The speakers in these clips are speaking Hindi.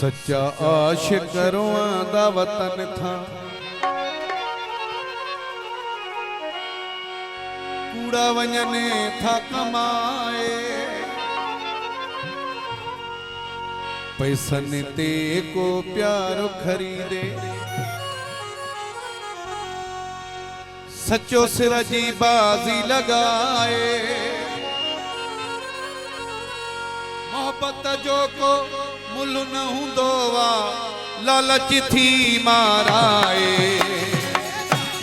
सच्चा आशिक दा वतन था, कूड़ा वंजने था कमाए, पैसन ते को प्यार खरीदे, सच्चो सिर जी बाजी लगाए, मोहब्बत जो को मुल न हुंदो वा लालच थी माराए,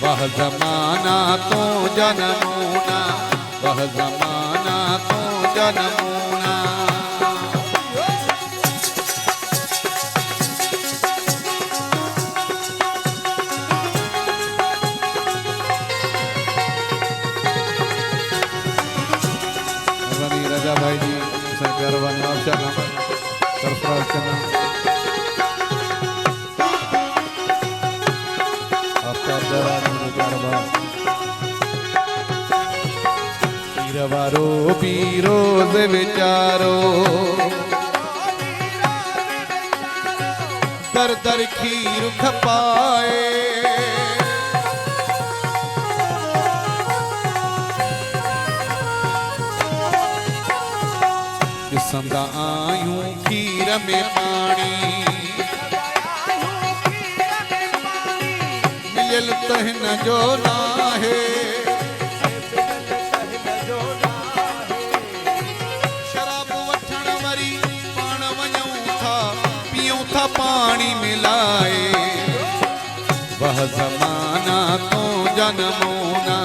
वह ज़माना तो जनमूना, वह ज़माना तो जनमूना। राजा भाई जी प्यार चना सरफराज चना पीरवारो पीरो से विचारो दर दर खीर खपाए, संदा आयूं खीर में पानी, मियल तहन जो ना है, शराब वठण वरी पान वञूं था, पियूं था पानी मिलाए, वह ज़माना तो जनमूना,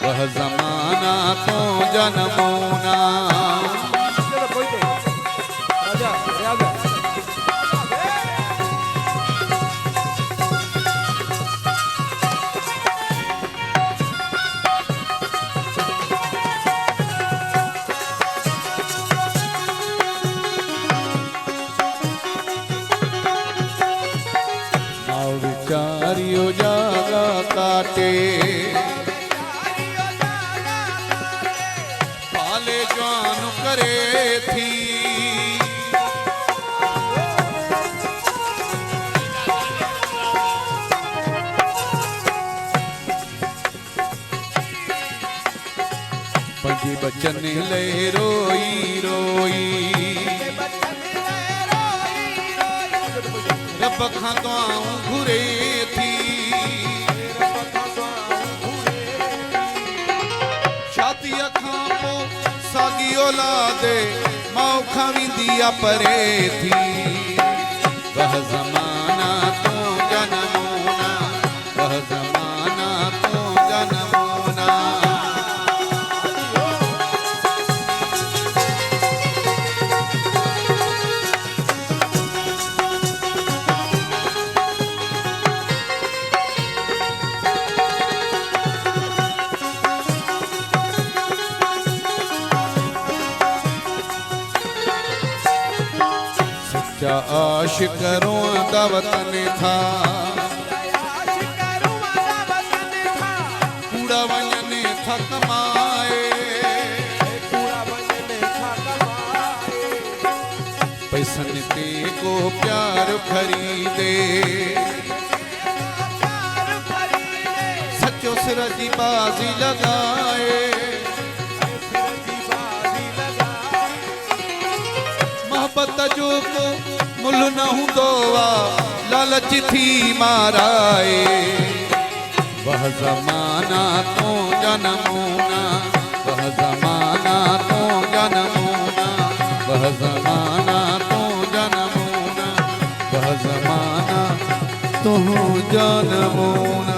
वह ज़माना तो जनमूना। विचारियो जागा काटे, पाले जान करे थी, पंजी बचन ले रोई रोई, रब खां दुआऊं घुरे थी, छाती खां पो सागी औलादे माउ खां विंदिया परे थी, वह ज़माना तो जनमूना, वह ज़माना तो जनमूना। सच्चा आशिक दा वतन था, कूड़ा वंजने था कमाए, पैसन ते को प्यार खरीदे, सच्चो सिर जी बाजी लगाए, मोहब्बत जो को मुल न हुंदो वा लालच थी माराए, वह ज़माना तो जनमूना, वह ज़माना तो जनमूना, वह ज़माना तो जनमूना, वह ज़माना तो जनमूना।